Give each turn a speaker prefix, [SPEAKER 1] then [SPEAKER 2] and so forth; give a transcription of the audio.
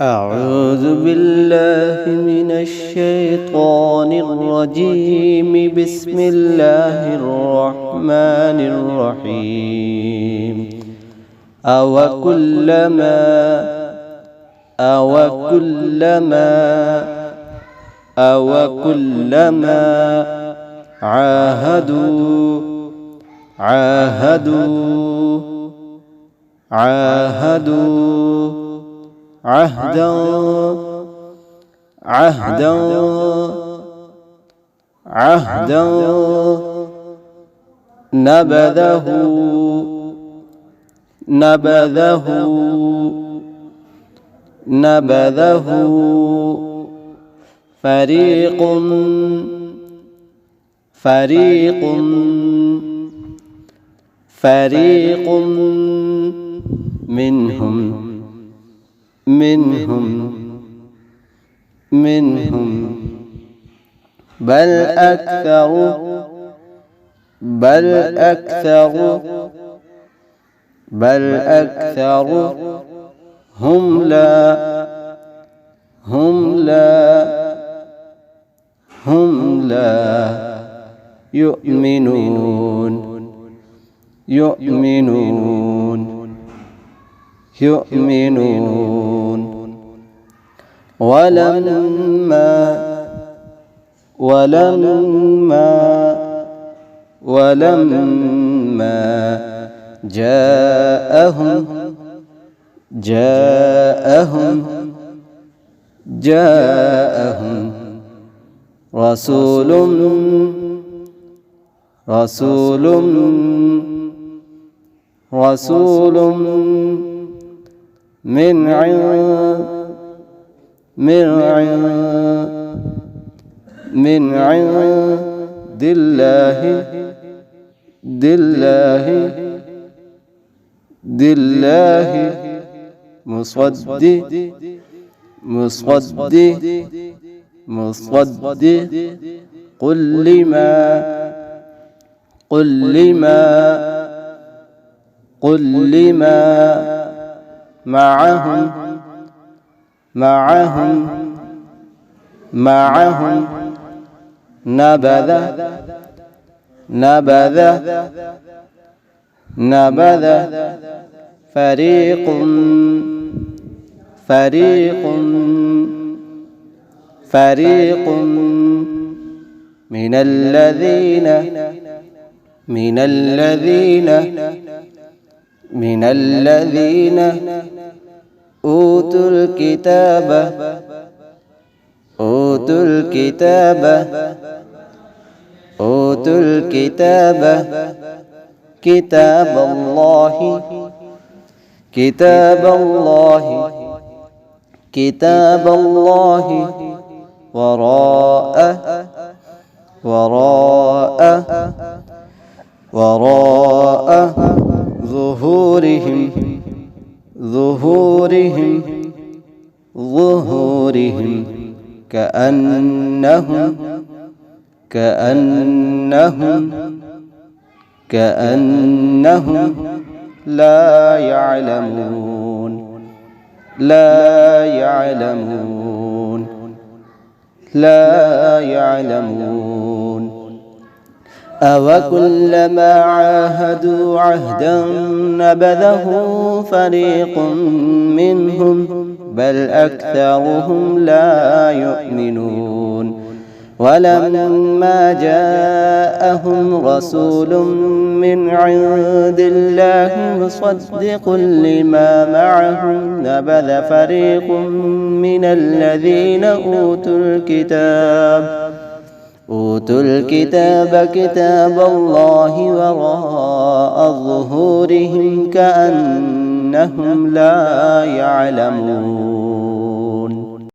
[SPEAKER 1] أعوذ بالله من الشيطان الرجيم. بسم الله الرحمن الرحيم. أوكلما عاهدوا عهدا نبذه فريق منهم بل أكثرهم لا يؤمنون. ولما جاءهم رسول من عند الله مصدق قل لما معهم نبذ فريق من الذين أوتوا الكتاب كتاب الله وراء ظهورهم كأنهم لا يعلمون. أوكلما عاهدوا عهدا نبذه فريق منهم بل أكثرهم لا يؤمنون. ولما جاءهم رسول من عند الله مصدق لما معهم نبذ فريق من الذين أوتوا الكتاب كتاب الله وراء ظهورهم كأنهم لا يعلمون.